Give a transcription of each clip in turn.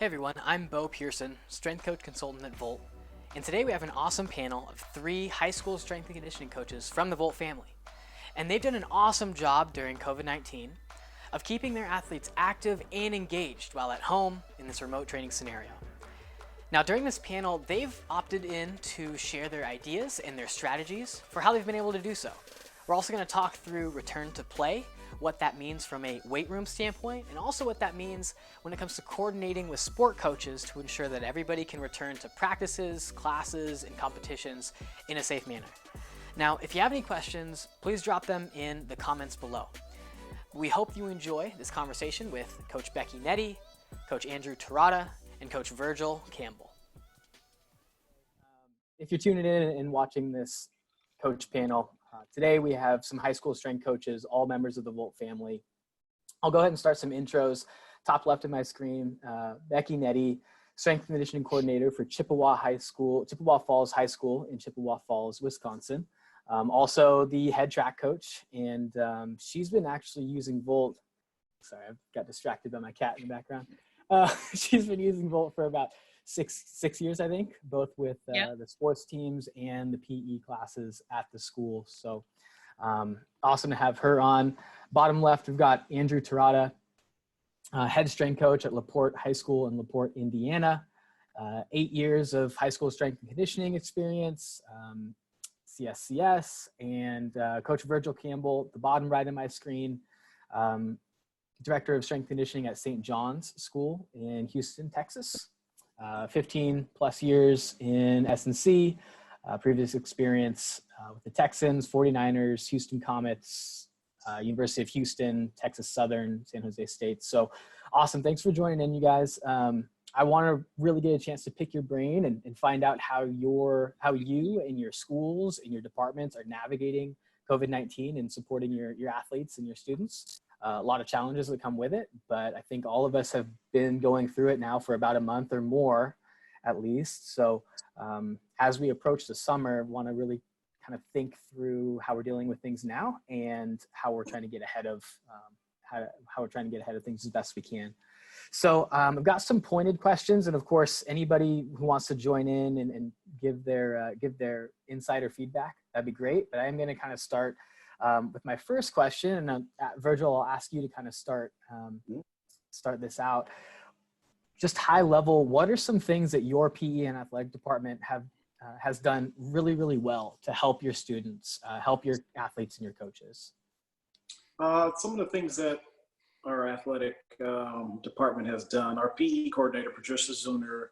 Hey everyone, I'm Bo Pearson, strength coach consultant at Volt, and today we have an awesome panel of three high school strength and conditioning coaches from the Volt family. And they've done an awesome job during COVID-19 of keeping their athletes active and engaged while at home in this remote training scenario. Now during this panel, they've opted in to share their ideas and their strategies for how they've been able to do so. We're also going to talk through return to play, what that means from a weight room standpoint, and also what that means when it comes to coordinating with sport coaches to ensure that everybody can return to practices, classes, and competitions in a safe manner. Now, if you have any questions, please drop them in the comments below. We hope you enjoy this conversation with Coach Becky Nettie, Coach Andrew Terada, and Coach Virgil Campbell. If you're tuning in and watching this coach panel, today we have some high school strength coaches, all members of the Volt family. I'll go ahead and start some intros. Top left of my screen, Becky Nettie, strength and conditioning coordinator for Chippewa Falls High School in Chippewa Falls, Wisconsin. Also the head track coach, and she's been actually using Volt. Sorry, I got distracted by my cat in the background. She's been using Volt for about six years, I think, both with the sports teams and the PE classes at the school. So awesome to have her on. Bottom left, we've got Andrew Terada, head strength coach at LaPorte High School in LaPorte, Indiana. 8 years of high school strength and conditioning experience, CSCS, and Coach Virgil Campbell, the bottom right of my screen, Director of Strength Conditioning at St. John's School in Houston, Texas. 15 plus years in S&C, previous experience with the Texans, 49ers, Houston Comets, University of Houston, Texas Southern, San Jose State. So awesome. Thanks for joining in, you guys. I want to really get a chance to pick your brain and find out how you and your schools and your departments are navigating COVID-19 and supporting your athletes and your students. A lot of challenges that come with it, but I think all of us have been going through it now for about a month or more, at least. So as we approach the summer, want to really kind of think through how we're dealing with things now and how we're trying to get ahead of things as best we can. So I've got some pointed questions, and of course, anybody who wants to join in and give their insight or feedback, that'd be great. But I'm going to kind of start with my first question, and Virgil, I'll ask you to kind of start this out. Just high level, what are some things that your PE and athletic department has done really, really well to help your students, help your athletes and your coaches? Some of the things that our athletic department has done, our PE coordinator, Patricia Zuner,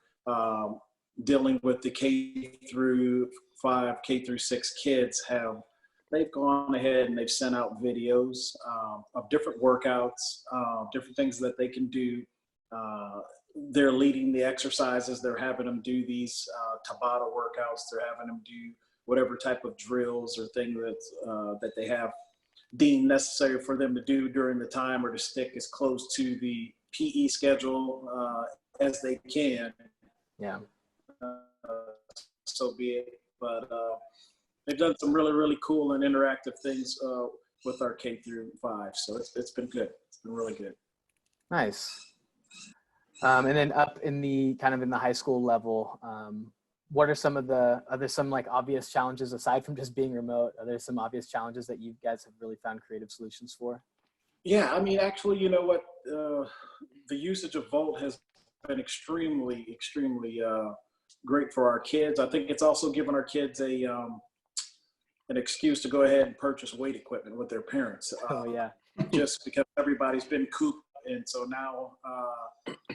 dealing with the K through 5, K through 6 kids they've gone ahead and they've sent out videos of different workouts, different things that they can do. They're leading the exercises. They're having them do these Tabata workouts. They're having them do whatever type of drills or thing that they have deemed necessary for them to do during the time, or to stick as close to the PE schedule as they can. Yeah. So be it. But they've done some really, really cool and interactive things with our K through 5. So it's been good. It's been really good. Nice. And then up in the kind of in the high school level, what are are there some like obvious challenges aside from just being remote? Are there some obvious challenges that you guys have really found creative solutions for? Yeah, I mean, actually, you know what? The usage of Volt has been extremely, extremely great for our kids. I think it's also given our kids an excuse to go ahead and purchase weight equipment with their parents. Oh yeah. Just because everybody's been cooped. And so now,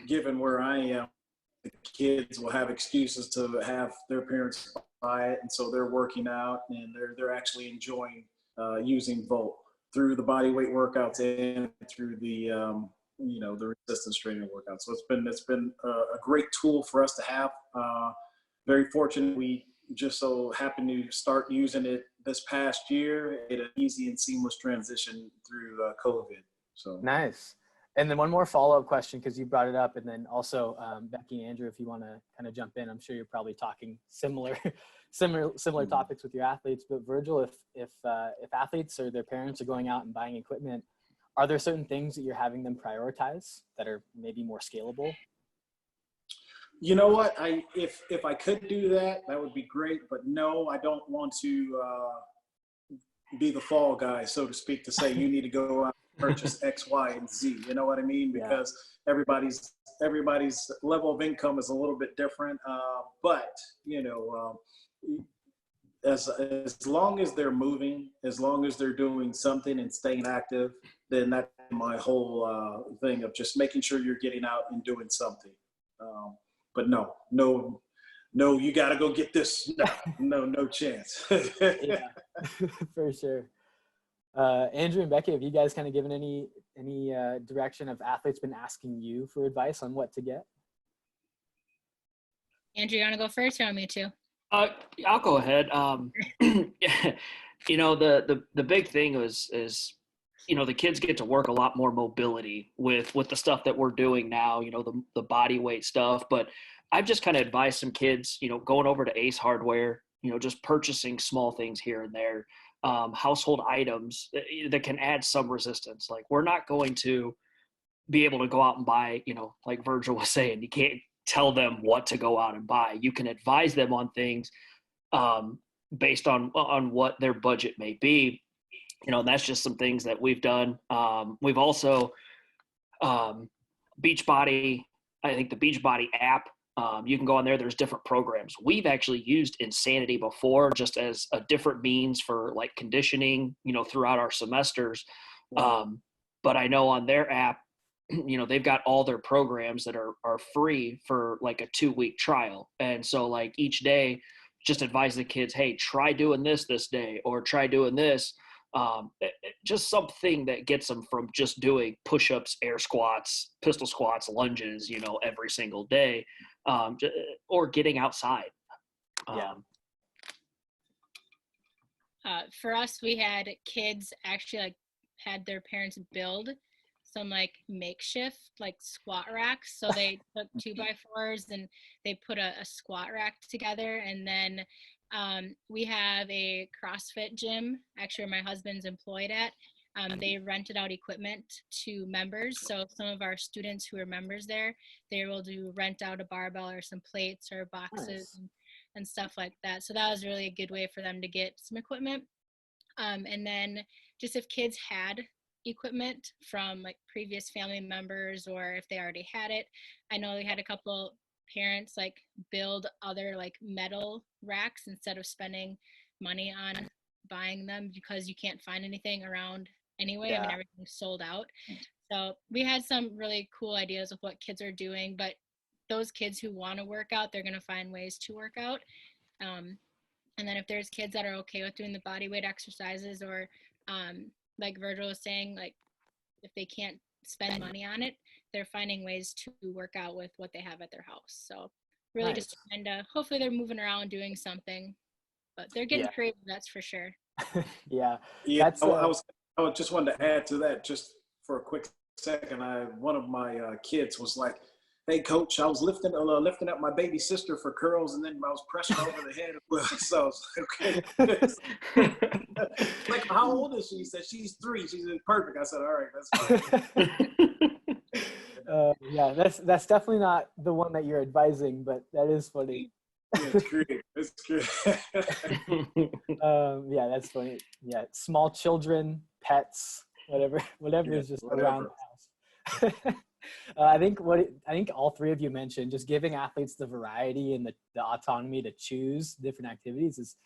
given where I am, the kids will have excuses to have their parents buy it. And so they're working out, and they're actually enjoying using Volt through the body weight workouts and through the, the resistance training workouts. So it's been a great tool for us to have. Very fortunate. We just so happened to start using it this past year. It an easy and seamless transition through COVID. So nice. And then one more follow-up question, because you brought it up, and then also Becky and Andrew, if you want to kind of jump in, I'm sure you're probably talking similar topics with your athletes. But Virgil, if athletes or their parents are going out and buying equipment, are there certain things that you're having them prioritize that are maybe more scalable? You know what? If I could do that, that would be great. But no, I don't want to be the fall guy, so to speak, to say you need to go out and purchase X, Y, and Z. You know what I mean? Yeah. Because everybody's level of income is a little bit different. But you know, as long as they're moving, as long as they're doing something and staying active, then that's my whole thing of just making sure you're getting out and doing something. But no, you got to go get this. No chance. Yeah, for sure. Andrew and Becky, have you guys kind of given any direction of athletes been asking you for advice on what to get? Andrew, you want to go first or want me to? I'll go ahead. You know, the big thing is, you know, the kids get to work a lot more mobility with the stuff that we're doing now, you know, the body weight stuff. But I've just kind of advised some kids, you know, going over to Ace Hardware, you know, just purchasing small things here and there, household items that can add some resistance. Like, we're not going to be able to go out and buy, you know, like Virgil was saying, you can't tell them what to go out and buy. You can advise them on things based on what their budget may be. You know, and that's just some things that we've done. We've also Beachbody, I think the Beachbody app, you can go on there. There's different programs. We've actually used Insanity before just as a different means for like conditioning, you know, throughout our semesters. But I know on their app, you know, they've got all their programs that are free for like a 2-week trial. And so like each day, just advise the kids, hey, try doing this day, or try doing this. Just something that gets them from just doing push-ups, air squats, pistol squats, lunges, you know, every single day, or getting outside. For us, we had kids actually like had their parents build some like makeshift like squat racks. So they took 2x4s and they put a squat rack together. And then we have a CrossFit gym, actually where my husband's employed at. They rented out equipment to members. So some of our students who are members there, they're able to rent out a barbell or some plates or boxes and stuff like that. So that was really a good way for them to get some equipment. And then just if kids had equipment from like previous family members, or if they already had it, I know we had a couple parents like build other like metal racks instead of spending money on buying them because you can't find anything around anyway. I mean, everything's sold out. So we had some really cool ideas of what kids are doing, but those kids who want to work out, they're going to find ways to work out. And then if there's kids that are okay with doing the body weight exercises, or like Virgil was saying, like if they can't spend money on it, they're finding ways to work out with what they have at their house. So really just kind of, hopefully they're moving around doing something, but they're getting creative, that's for sure. That's I just wanted to add to that just for a quick second. One of my kids was like, hey coach, I was lifting up my baby sister for curls, and then I was pressing over the head. So I was like, okay. Like, how old is she? He said she's 3. She's perfect. I said, all right, that's fine. That's definitely not the one that you're advising, but that is funny. Yeah, it's great. It's good. That's funny. Yeah, small children, pets, whatever is just around the house. I think all three of you mentioned, just giving athletes the variety and the autonomy to choose different activities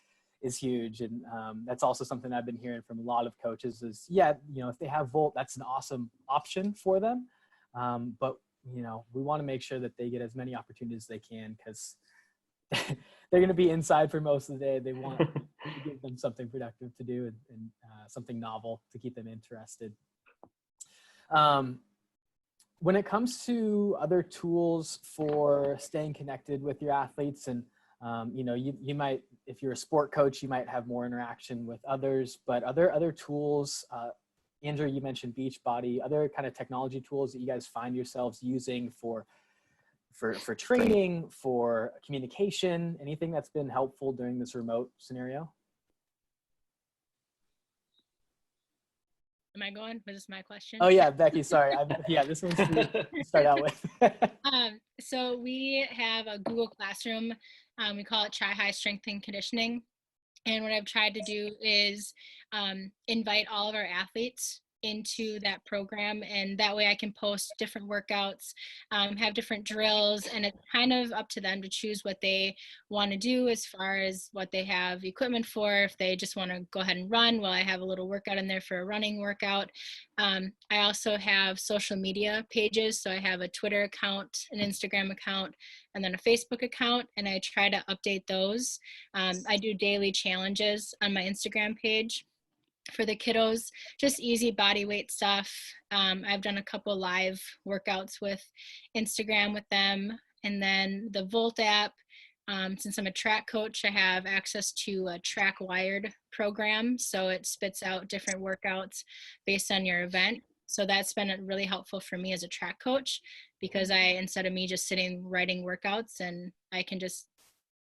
is huge. And that's also something I've been hearing from a lot of coaches is, if they have Volt, that's an awesome option for them. But, we want to make sure that they get as many opportunities as they can, because they're going to be inside for most of the day. They want to give them something productive to do and something novel to keep them interested. When it comes to other tools for staying connected with your athletes, and you might, if you're a sport coach, you might have more interaction with others, but other tools, Andrew, you mentioned Beachbody, other kind of technology tools that you guys find yourselves using for training, for communication, anything that's been helpful during this remote scenario? Am I going? Was this my question? Oh yeah, Becky, sorry. This one's for you to start out with. So we have a Google Classroom. We call it Try High Strength and Conditioning. And what I've tried to do is invite all of our athletes into that program, and that way I can post different workouts, have different drills, and it's kind of up to them to choose what they want to do as far as what they have equipment for. If they just want to go ahead and run, well, I have a little workout in there for a running workout. I also have social media pages, so I have a Twitter account, an Instagram account, and then a Facebook account, and I try to update those. I do daily challenges on my Instagram page for the kiddos, just easy body weight stuff. I've done a couple live workouts with Instagram with them. And then the Volt app, since I'm a track coach, I have access to a Track Wired program. So it spits out different workouts based on your event. So that's been really helpful for me as a track coach, because instead of me just sitting writing workouts, and I can just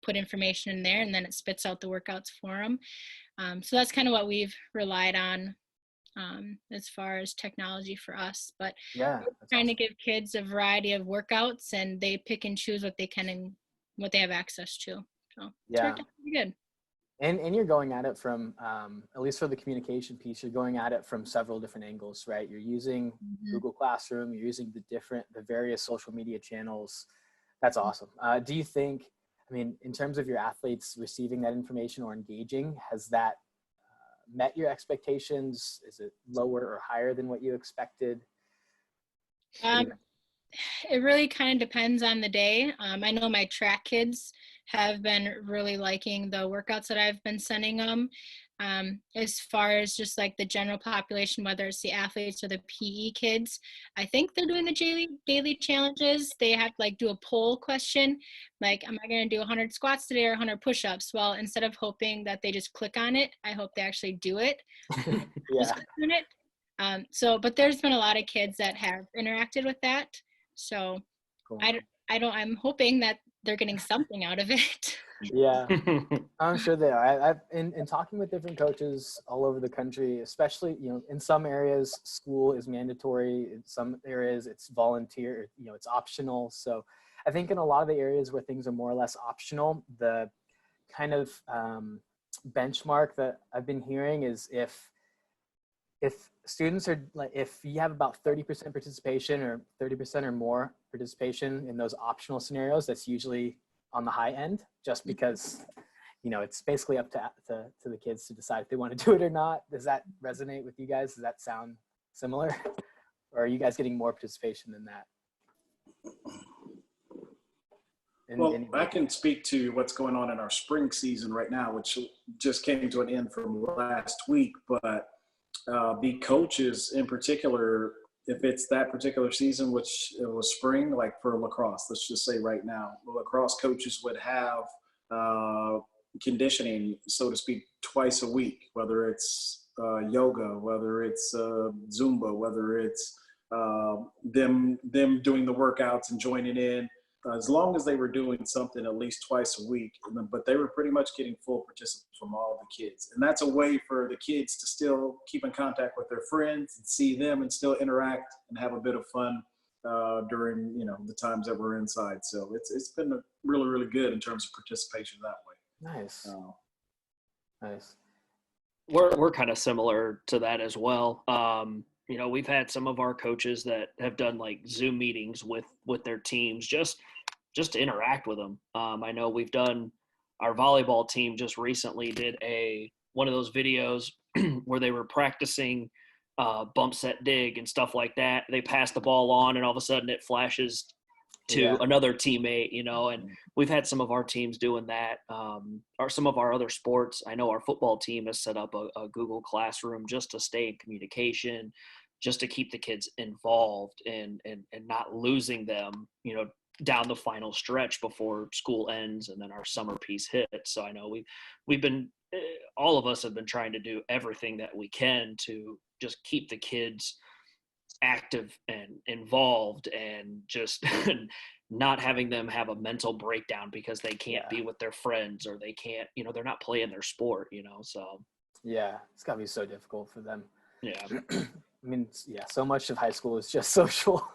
put information in there and then it spits out the workouts for them. So that's kind of what we've relied on as far as technology for us. But Yeah, trying to give kids a variety of workouts, and they pick and choose what they can and what they have access to. So it's worked out pretty good. And you're going at it from, at least for the communication piece, you're going at it from several different angles, right? You're using Google Classroom, you're using the various social media channels. That's awesome. Do you think, I mean, in terms of your athletes receiving that information or engaging, has that met your expectations? Is it lower or higher than what you expected? It really kind of depends on the day. I know my track kids have been really liking the workouts that I've been sending them. As far as just like the general population, whether it's the athletes or the PE kids, I think they're doing the daily challenges. They have to like do a poll question, like, am I going to do 100 squats today or 100 push-ups? Well, instead of hoping that they just click on it, I hope they actually do it. Yeah. But there's been a lot of kids that have interacted with that. So Cool. I'm hoping that they're getting something out of it. Yeah, I'm sure they are. I've in talking with different coaches all over the country, especially, in some areas, school is mandatory. In some areas, it's volunteer, it's optional. So I think in a lot of the areas where things are more or less optional, the kind of benchmark that I've been hearing is if students are like, if you have about 30% participation or 30% or more participation in those optional scenarios, that's usually on the high end, just because, it's basically up to the kids to decide if they want to do it or not. Does that resonate with you guys? Does that sound similar? Or are you guys getting more participation than that? I can speak to what's going on in our spring season right now, which just came to an end from last week, but the coaches in particular, if it's that particular season, which it was spring, like for lacrosse, let's just say right now, the lacrosse coaches would have conditioning, so to speak, twice a week, whether it's yoga, whether it's Zumba, whether it's them doing the workouts and joining in. As long as they were doing something at least twice a week, but they were pretty much getting full participation from all the kids. And that's a way for the kids to still keep in contact with their friends and see them and still interact and have a bit of fun during, the times that we're inside. So it's been really, really good in terms of participation that way. Nice. Nice. We're kind of similar to that as well. We've had some of our coaches that have done like Zoom meetings with their teams just to interact with them. I know we've done, our volleyball team just recently did one of those videos where they were practicing bump set dig and stuff like that. They pass the ball on and all of a sudden it flashes to another teammate, and we've had some of our teams doing that. Or some of our other sports, I know our football team has set up a Google Classroom just to stay in communication, just to keep the kids involved and not losing them, down the final stretch before school ends and then our summer piece hits. So I know we've been, all of us have been trying to do everything that we can to just keep the kids active and involved and just not having them have a mental breakdown because they can't be with their friends or they can't, they're not playing their sport, so. Yeah, it's gotta be so difficult for them. Yeah. I mean, yeah, so much of high school is just social.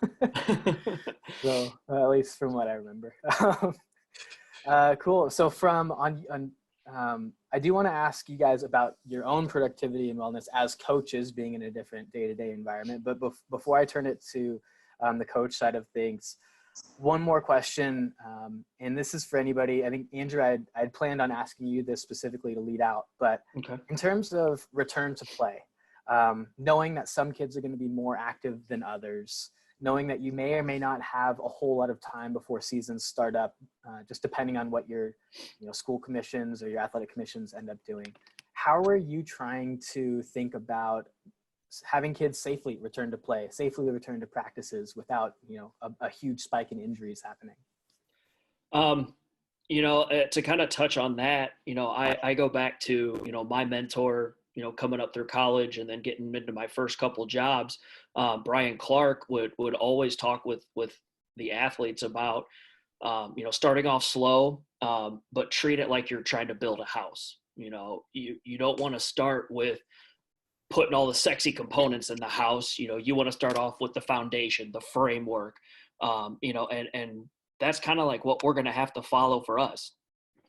So at least from what I remember. Cool. So I do want to ask you guys about your own productivity and wellness as coaches, being in a different day-to-day environment. But before I turn it to the coach side of things, one more question, and this is for anybody. I think, Andrew, I'd planned on asking you this specifically to lead out, but Okay. in terms of return to play, knowing that some kids are going to be more active than others, knowing that you may or may not have a whole lot of time before seasons start up, just depending on what your school commissions or your athletic commissions end up doing. How are you trying to think about having kids safely return to play, safely return to practices without a huge spike in injuries happening? To kind of touch on that, I go back to my mentor, coming up through college and then getting into my first couple jobs. Brian Clark would always talk with the athletes about starting off slow, but treat it like you're trying to build a house. You don't want to start with putting all the sexy components in the house. You want to start off with the foundation, the framework, and that's kind of like what we're going to have to follow for us.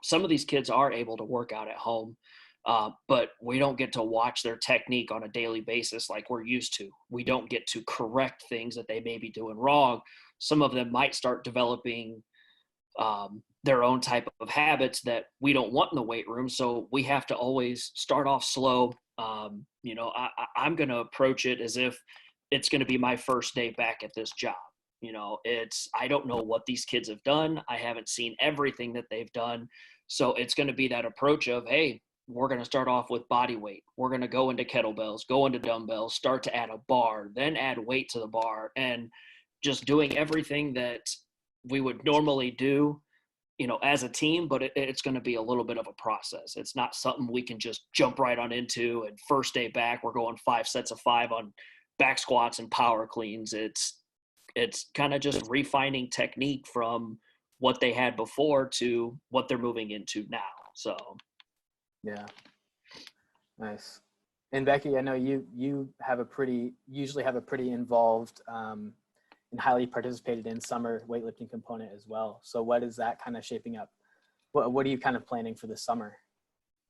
Some of these kids are able to work out at home, but we don't get to watch their technique on a daily basis like we're used to. We don't get to correct things that they may be doing wrong. Some of them might start developing their own type of habits that we don't want in the weight room. So we have to always start off slow. I'm going to approach it as if it's going to be my first day back at this job. I don't know what these kids have done. I haven't seen everything that they've done. So it's going to be that approach of, hey, we're going to start off with body weight. We're going to go into kettlebells, go into dumbbells, start to add a bar, then add weight to the bar, and just doing everything that we would normally do, as a team, but it's going to be a little bit of a process. It's not something we can just jump right on into, and first day back, we're going 5 sets of 5 on back squats and power cleans. It's kind of just refining technique from what they had before to what they're moving into now. So. Yeah. Nice. And Becky, I know you usually have a pretty involved and highly participated in summer weightlifting component as well. So what is that kind of shaping up? What are you kind of planning for this summer?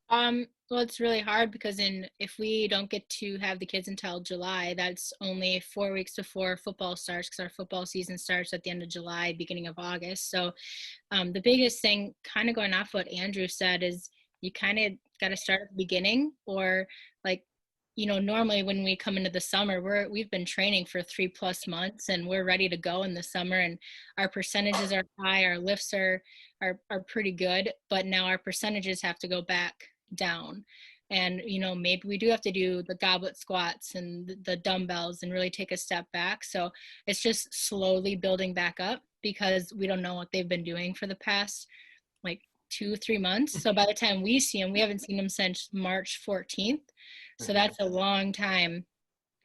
Well, it's really hard because if we don't get to have the kids until July, that's only 4 weeks before football starts, because our football season starts at the end of July, beginning of August. So the biggest thing, kind of going off what Andrew said, is you kind of got to start at the beginning, or like, normally when we come into the summer, we've been training for 3+ months and we're ready to go in the summer, and our percentages are high, our lifts are pretty good, but now our percentages have to go back down. And, maybe we do have to do the goblet squats and the dumbbells and really take a step back. So it's just slowly building back up because we don't know what they've been doing for the past 2-3 months. So by the time we see them, we haven't seen them since March 14th. So that's a long time,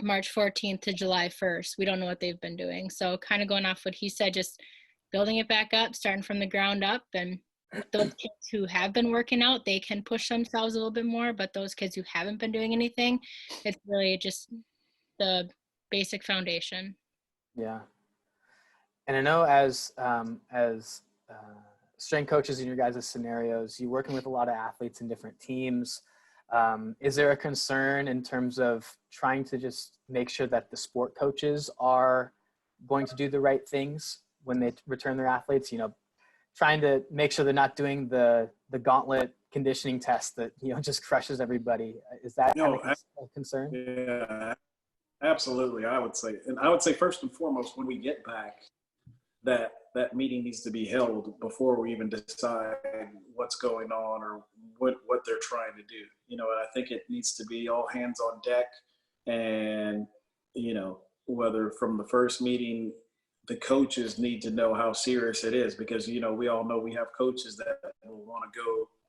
March 14th to July 1st. We don't know what they've been doing. So kind of going off what he said, just building it back up, starting from the ground up. And those kids who have been working out, they can push themselves a little bit more. But those kids who haven't been doing anything, it's really just the basic foundation. Yeah. And I know as strength coaches in your guys' scenarios, you're working with a lot of athletes in different teams. Is there a concern in terms of trying to just make sure that the sport coaches are going to do the right things when they return their athletes, trying to make sure they're not doing the gauntlet conditioning test that, just crushes everybody? Is that kind of a concern? Yeah, absolutely. I would say first and foremost, when we get back, that meeting needs to be held before we even decide what's going on or what they're trying to do. I think it needs to be all hands on deck, and, whether from the first meeting, the coaches need to know how serious it is, because, we all know we have coaches that will want to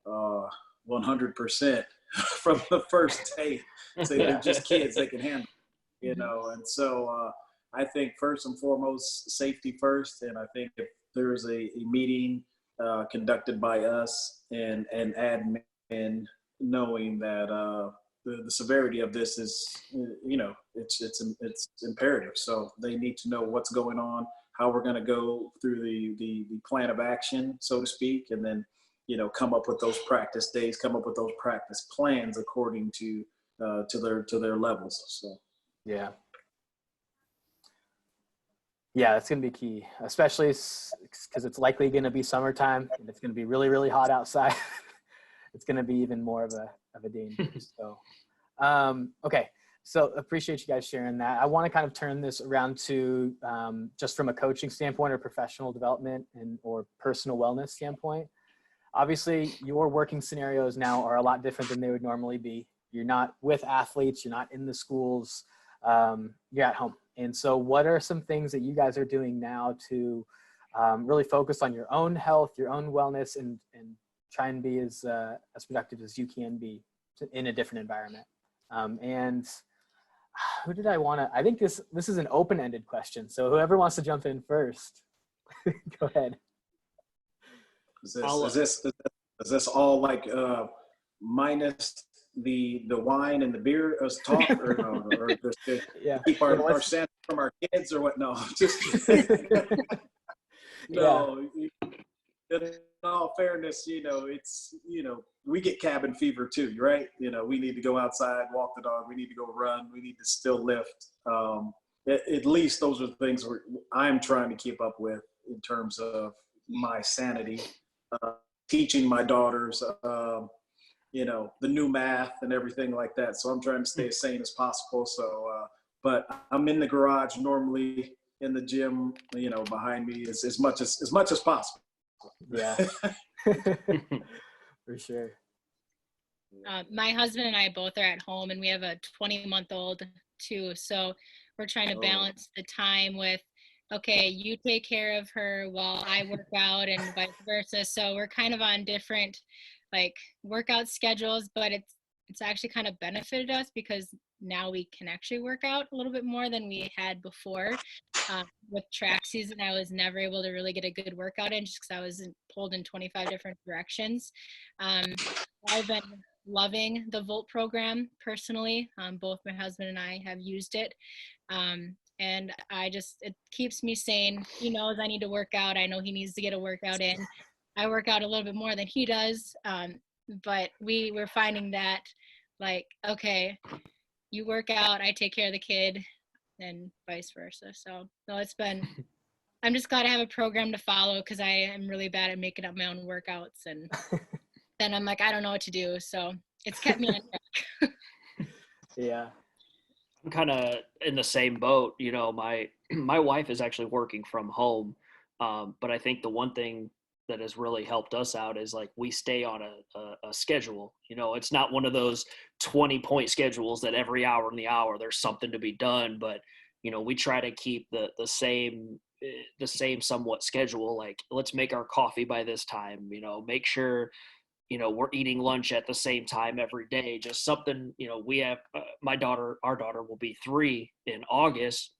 go 100% from the first day. So they're just kids, they can handle, and so, I think first and foremost, safety first. And I think if there's a meeting conducted by us and admin, knowing that the severity of this is, it's imperative. So they need to know what's going on, how we're going to go through the plan of action, so to speak, and then, come up with those practice days, come up with those practice plans according to their levels. So Yeah. Yeah, it's going to be key, especially because it's likely going to be summertime and it's going to be really, really hot outside. It's going to be even more of a danger. So, okay. So appreciate you guys sharing that. I want to kind of turn this around to just from a coaching standpoint or professional development or personal wellness standpoint. Obviously, your working scenarios now are a lot different than they would normally be. You're not with athletes. You're not in the schools. You're at home. And so what are some things that you guys are doing now to really focus on your own health, your own wellness, and try and be as productive as you can be in a different environment? And who did I want to, I think this is an open-ended question. So whoever wants to jump in first, go ahead. Is this all like minus the wine and the beer as talk, or no, or just to keep our scent from our kids, or what? No, just no. In all fairness, it's we get cabin fever too, right? We need to go outside, walk the dog. We need to go run. We need to still lift. At least those are the things I'm trying to keep up with in terms of my sanity. Teaching my daughters, the new math and everything like that. So I'm trying to stay as sane as possible. So, but I'm in the garage normally, in the gym, behind me as much as possible. Yeah, for sure. My husband and I both are at home, and we have a 20-month-old too. So we're trying to balance the time with, okay, you take care of her while I work out, and vice versa. So we're kind of on different workout schedules, but it's actually kind of benefited us because now we can actually work out a little bit more than we had before. With track season, I was never able to really get a good workout in just because I was pulled in 25 different directions. I've been loving the Volt program personally. Both my husband and I have used it. And it keeps me sane. He knows I need to work out. I know he needs to get a workout in. I work out a little bit more than he does. But we're finding that okay, you work out, I take care of the kid, and vice versa. So no, I'm just glad I have a program to follow because I am really bad at making up my own workouts. And then I'm like, I don't know what to do. So it's kept me on track. Yeah. I'm kind of in the same boat. My wife is actually working from home, but I think the one thing that has really helped us out is we stay on a schedule. It's not one of those 20-point schedules that every hour in the hour there's something to be done, but we try to keep the same somewhat schedule. Let's make our coffee by this time. Make sure we're eating lunch at the same time every day. Just something, we have, our daughter will be 3 in August.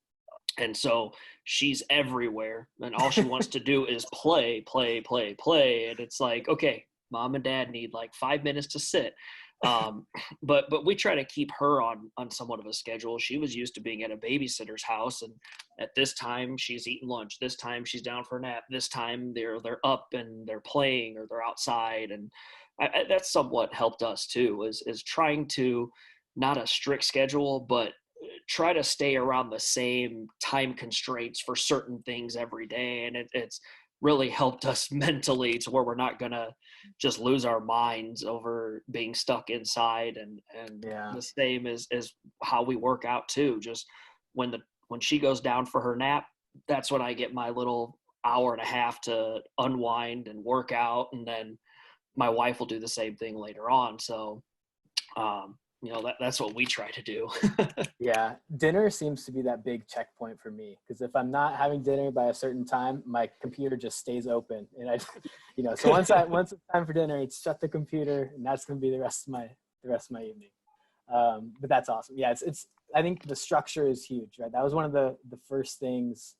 And so she's everywhere and all she wants to do is play. And it's okay, mom and dad need 5 minutes to sit. But we try to keep her on somewhat of a schedule. She was used to being at a babysitter's house, and at this time she's eating lunch. This time she's down for a nap. This time they're up and they're playing or they're outside. And that's somewhat helped us too, is trying to, not a strict schedule, but try to stay around the same time constraints for certain things every day. And it's really helped us mentally to where we're not going to just lose our minds over being stuck inside. And the same is how we work out too. Just when she goes down for her nap, that's when I get my little hour and a half to unwind and work out. And then my wife will do the same thing later on. So, that's what we try to do. Yeah. Dinner seems to be that big checkpoint for me. Because if I'm not having dinner by a certain time, my computer just stays open. And so once it's time for dinner, it's shut the computer, and that's going to be the rest of my evening. But that's awesome. Yeah. It's, I think the structure is huge, right? That was one of the first things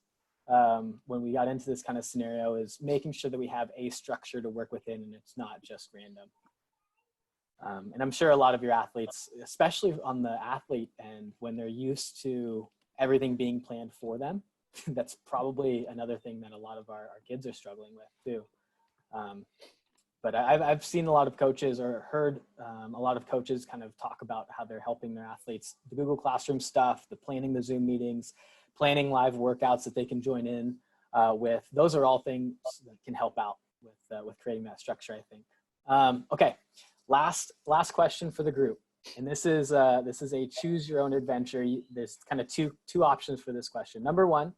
when we got into this kind of scenario, is making sure that we have a structure to work within and it's not just random. And I'm sure a lot of your athletes, especially on the athlete end, when they're used to everything being planned for them, that's probably another thing that a lot of our kids are struggling with too. But I've seen a lot of coaches or heard a lot of coaches kind of talk about how they're helping their athletes, the Google Classroom stuff, the planning the Zoom meetings, planning live workouts that they can join in with. Those are all things that can help out with creating that structure, I think. Okay, last question for the group. And this is a choose your own adventure. There's kind of two options for this question. Number one,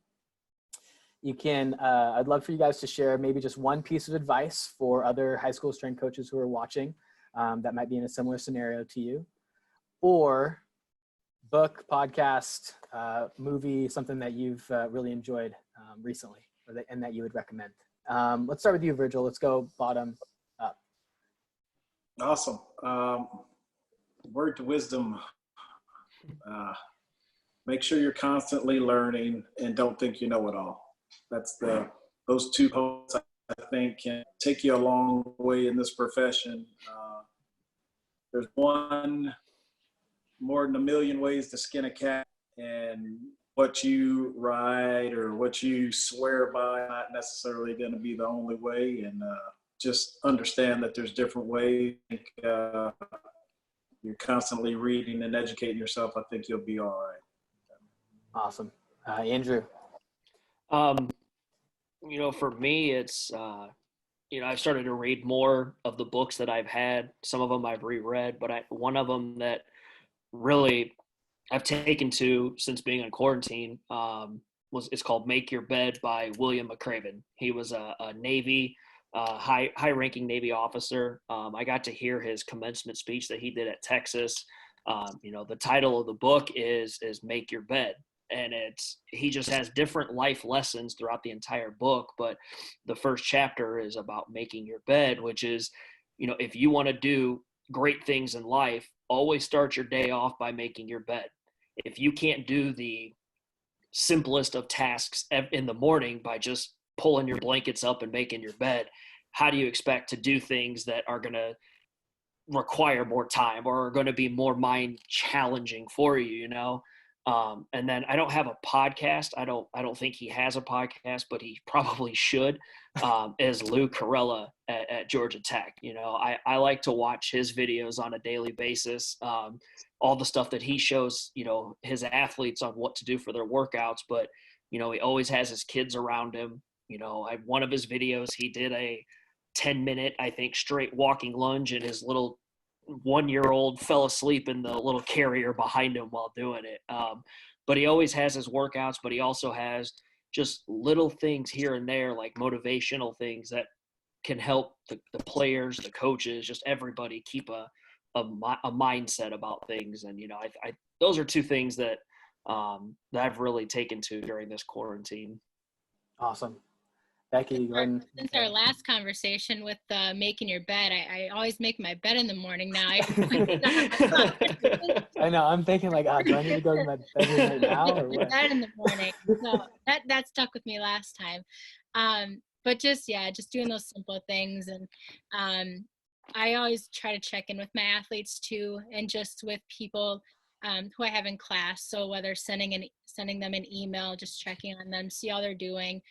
you can, I'd love for you guys to share maybe just one piece of advice for other high school strength coaches who are watching that might be in a similar scenario to you, or book, podcast, movie, something that you've really enjoyed recently and that you would recommend. Let's start with you, Virgil. Let's go bottom up. Awesome. Word to wisdom. Make sure you're constantly learning and don't think you know it all. That's those two quotes I think can take you a long way in this profession. There's one more than a million ways to skin a cat, and what you write or what you swear by not necessarily going to be the only way. And just understand that there's different ways. You're constantly reading and educating yourself. I think you'll be all right. Awesome. Andrew. For me, it's, I've started to read more of the books that I've had. Some of them I've reread, but one of them that really I've taken to since being in quarantine it's called Make Your Bed by William McCraven. He was a Navy, high-ranking Navy officer. I got to hear his commencement speech that he did at Texas. The title of the book is Make Your Bed. And he just has different life lessons throughout the entire book. But the first chapter is about making your bed, which is, if you want to do great things in life, always start your day off by making your bed. If you can't do the simplest of tasks in the morning by just pulling your blankets up and making your bed, how do you expect to do things that are going to require more time or are going to be more mind challenging for you, And then I don't have a podcast. I don't think he has a podcast, but he probably should, is Lou Carella at Georgia Tech. I like to watch his videos on a daily basis. All the stuff that he shows, his athletes on what to do for their workouts, but, he always has his kids around him. One of his videos, he did a 10-minute, I think, straight walking lunge, and his little 1-year-old fell asleep in the little carrier behind him while doing it. But he always has his workouts, but he also has just little things here and there, like motivational things that can help the players, the coaches, just everybody keep a mindset about things. And, I those are two things that I've really taken to during this quarantine. Awesome. Becky, go ahead. Since our last conversation with making your bed, I always make my bed in the morning now. I know. I'm thinking like, do I need to go to my bedroom right now or what? Bed in the morning. So that stuck with me last time. But just doing those simple things. And I always try to check in with my athletes too, and just with people who I have in class. So whether sending them an email, just checking on them, see how they're doing.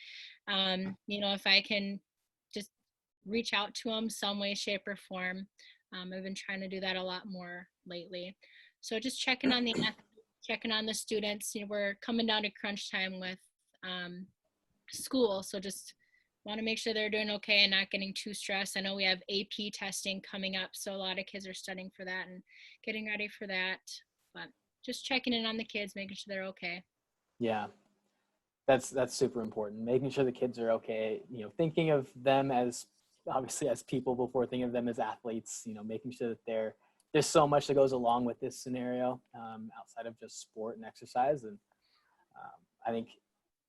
If I can just reach out to them some way, shape, or form. I've been trying to do that a lot more lately. So just checking on the students. We're coming down to crunch time with school, so just want to make sure they're doing okay and not getting too stressed. I know we have AP testing coming up, so a lot of kids are studying for that and getting ready for that. But just checking in on the kids, making sure they're okay. Yeah. That's super important. Making sure the kids are okay, thinking of them as obviously as people before thinking of them as athletes, making sure that there's so much that goes along with this scenario outside of just sport and exercise. And I think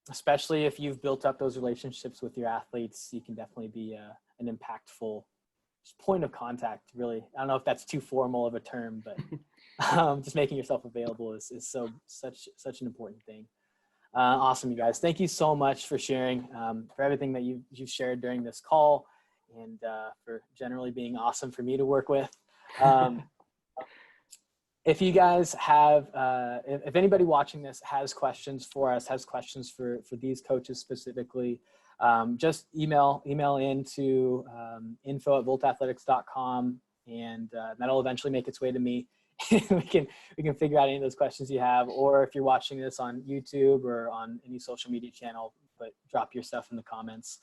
especially if you've built up those relationships with your athletes, you can definitely be an impactful point of contact, really. I don't know if that's too formal of a term, but just making yourself available is such an important thing. Awesome, you guys. Thank you so much for sharing, for everything that you've shared during this call, and for generally being awesome for me to work with. If you guys have, if anybody watching this has questions for us, has questions for these coaches specifically, just email into info@voltathletics.com, and that'll eventually make its way to me. we can figure out any of those questions you have, or if you're watching this on YouTube or on any social media channel, but drop your stuff in the comments.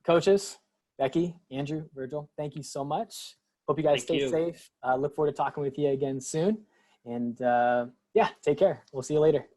Coaches, Becky, Andrew, Virgil, thank you so much. Hope you guys stay safe. Look forward to talking with you again soon. And yeah, take care. We'll see you later.